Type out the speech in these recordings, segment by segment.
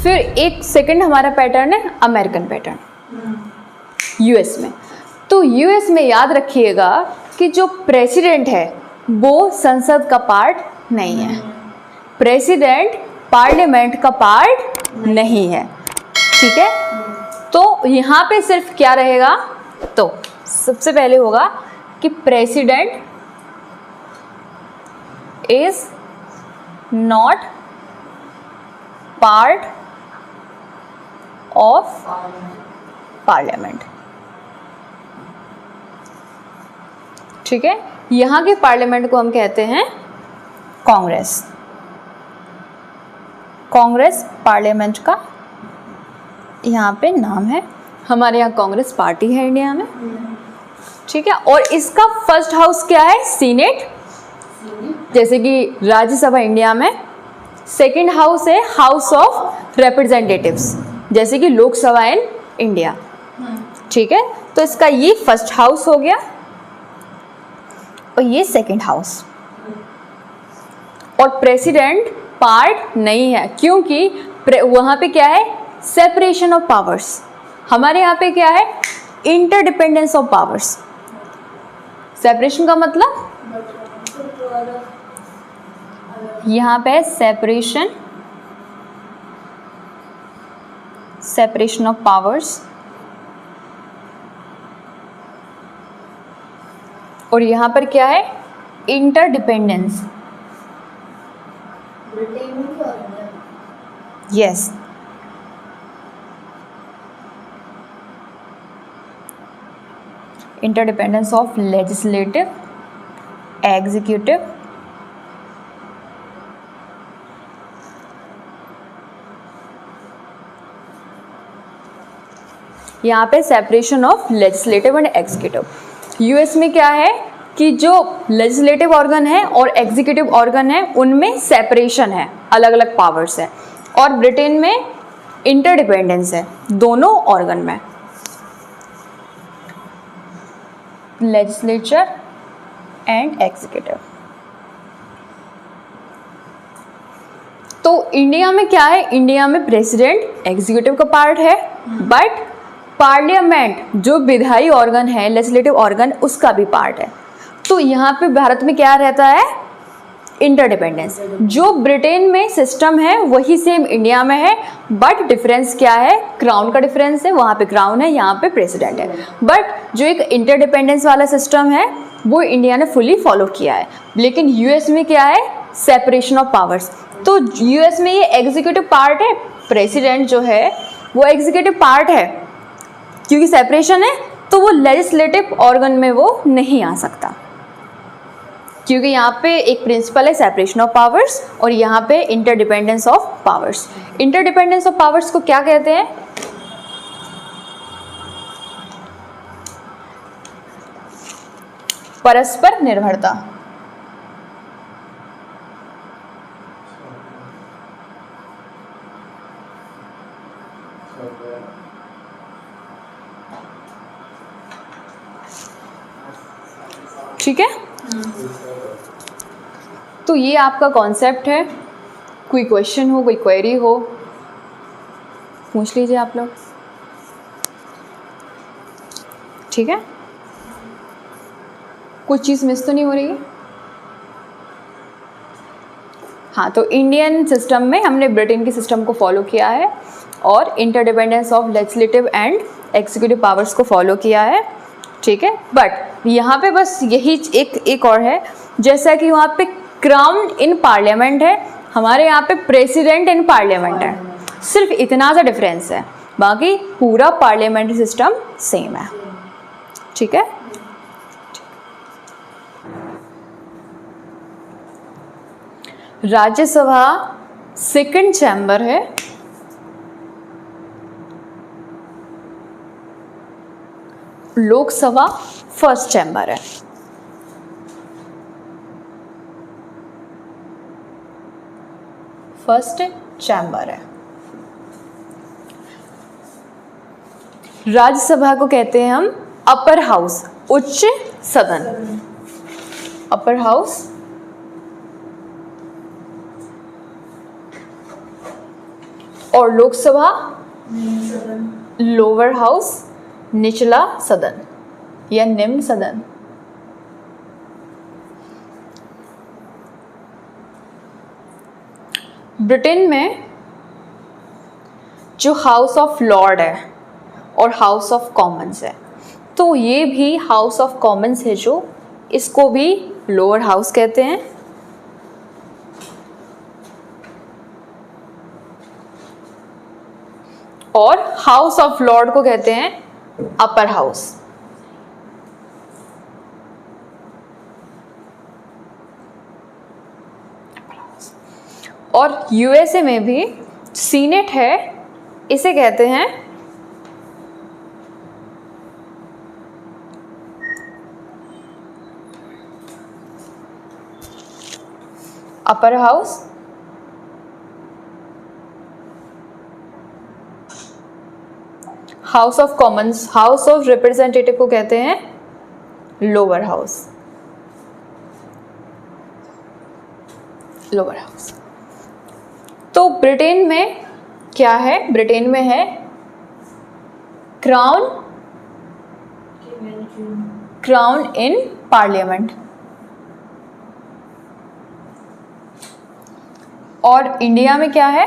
फिर एक सेकंड हमारा पैटर्न है अमेरिकन पैटर्न, यूएस में। तो यूएस में याद रखिएगा कि जो प्रेसिडेंट है वो संसद का पार्ट नहीं है, प्रेसिडेंट पार्लियामेंट का पार्ट नहीं है, ठीक है। तो यहाँ पे सिर्फ क्या रहेगा, तो सबसे पहले होगा कि president is not part of parliament, ठीक है। यहाँ के पार्लियामेंट को हम कहते हैं कांग्रेस। कांग्रेस पार्लियामेंट का यहाँ पे नाम है। हमारे यहाँ कांग्रेस पार्टी है इंडिया में, ठीक है। और इसका फर्स्ट हाउस क्या है, सीनेट, जैसे कि राज्यसभा इंडिया में। सेकंड हाउस है हाउस ऑफ रिप्रेजेंटेटिव्स, जैसे कि लोकसभा इन इंडिया, ठीक है। तो इसका ये फर्स्ट हाउस हो गया और ये सेकंड हाउस। और प्रेसिडेंट पार्ट नहीं है, क्योंकि वहाँ पे क्या है, सेपरेशन ऑफ पावर्स। हमारे यहाँ पे क्या है, इंटरडिपेंडेंस ऑफ पावर्स। सेपरेशन का मतलब यहाँ पे सेपरेशन ऑफ पावर्स, और यहाँ पर क्या है, interdependence. Yes, interdependence of legislative, executive, यहाँ पे separation of legislative and executive. US में क्या है कि जो लेजिस्लेटिव ऑर्गन है और एग्जीक्यूटिव ऑर्गन है उनमें सेपरेशन है, अलग अलग पावर्स है। और ब्रिटेन में इंटरडिपेंडेंस है दोनों ऑर्गन में, लेजिस्लेचर एंड एग्जीक्यूटिव। तो इंडिया में क्या है, इंडिया में प्रेसिडेंट एग्जीक्यूटिव का पार्ट है, बट पार्लियामेंट जो विधायी ऑर्गन है, लेजिस्लेटिव ऑर्गन, उसका भी पार्ट है। तो यहाँ पे भारत में क्या रहता है, इंटरडिपेंडेंस। जो ब्रिटेन में सिस्टम है वही सेम इंडिया में है, बट डिफरेंस क्या है, क्राउन का डिफरेंस है। वहाँ पे क्राउन है, यहाँ पे प्रेसिडेंट है। बट जो एक इंटरडिपेंडेंस वाला सिस्टम है वो इंडिया ने फुली फॉलो किया है। लेकिन यूएस में क्या है, सेपरेशन ऑफ पावर्स। तो यूएस में ये एग्जीक्यूटिव पार्ट है, प्रेसिडेंट जो है वो एग्जीक्यूटिव पार्ट है, क्योंकि सेपरेशन है तो वो लेजिस्लेटिव ऑर्गन में वो नहीं आ सकता, क्योंकि यहाँ पे एक प्रिंसिपल है सेपरेशन ऑफ पावर्स और यहाँ पे interdependence of powers. Interdependence of powers को क्या कहते हैं, परस्पर निर्भरता। ठीक है, तो ये आपका कॉन्सेप्ट है। कोई क्वेश्चन हो, कोई क्वेरी हो, पूछ लीजिए आप लोग, ठीक है। कुछ चीज़ मिस तो नहीं हो रही है? हाँ, तो इंडियन सिस्टम में हमने ब्रिटेन के सिस्टम को फॉलो किया है और interdependence of legislative and executive powers को फॉलो किया है, ठीक है। बट यहाँ पे बस यही एक और है, जैसा कि वहाँ पे क्राउन इन पार्लियामेंट है, हमारे यहाँ पे प्रेसिडेंट इन पार्लियामेंट है, सिर्फ इतना सा डिफरेंस है, बाकी पूरा पार्लियामेंट्री सिस्टम सेम है, ठीक है। राज्यसभा सेकंड चैम्बर है, लोकसभा फर्स्ट चैम्बर है। फर्स्ट चैम्बर है। राज्यसभा को कहते हैं हम अपर हाउस, उच्च सदन, अपर हाउस। और लोकसभा लोअर हाउस, निचला सदन या निम्न सदन। ब्रिटेन में जो हाउस ऑफ लॉर्ड है और हाउस ऑफ कॉमन्स है, तो ये भी हाउस ऑफ कॉमन्स है जो, इसको भी लोअर हाउस कहते हैं। और हाउस ऑफ लॉर्ड को कहते हैं अपर हाउस। और यूएसए में भी सीनेट है, इसे कहते हैं upper house. House of Commons, house of representative को कहते हैं लोअर हाउस। Lower house. तो ब्रिटेन में क्या है? ब्रिटेन में है क्राउन, क्राउन इन पार्लियामेंट। और इंडिया में क्या है?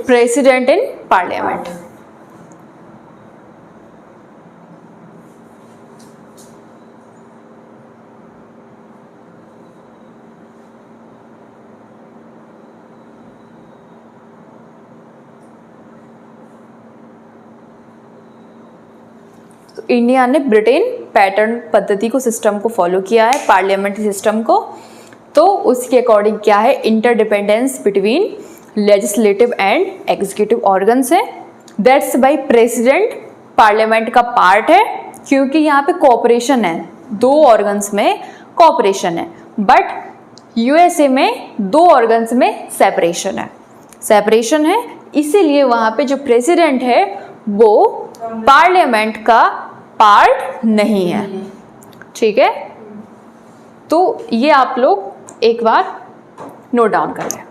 President in parliament. तो इंडिया ने ब्रिटेन पैटर्न पद्धति को, सिस्टम को फॉलो किया है, पार्लियामेंट्री सिस्टम को। तो उसके अकॉर्डिंग क्या है? Interdependence between legislative and executive organs है। दैट्स बाय प्रेसिडेंट पार्लियामेंट का पार्ट है, क्योंकि यहाँ पे कोऑपरेशन है, दो ऑर्गन्स में कोऑपरेशन है। बट यूएसए में दो ऑर्गन्स में सेपरेशन है, सेपरेशन है, इसीलिए वहाँ पे जो प्रेसिडेंट है वो पार्लियामेंट का पार्ट नहीं है। ठीक है, तो ये आप लोग एक बार नोट डाउन कर लें।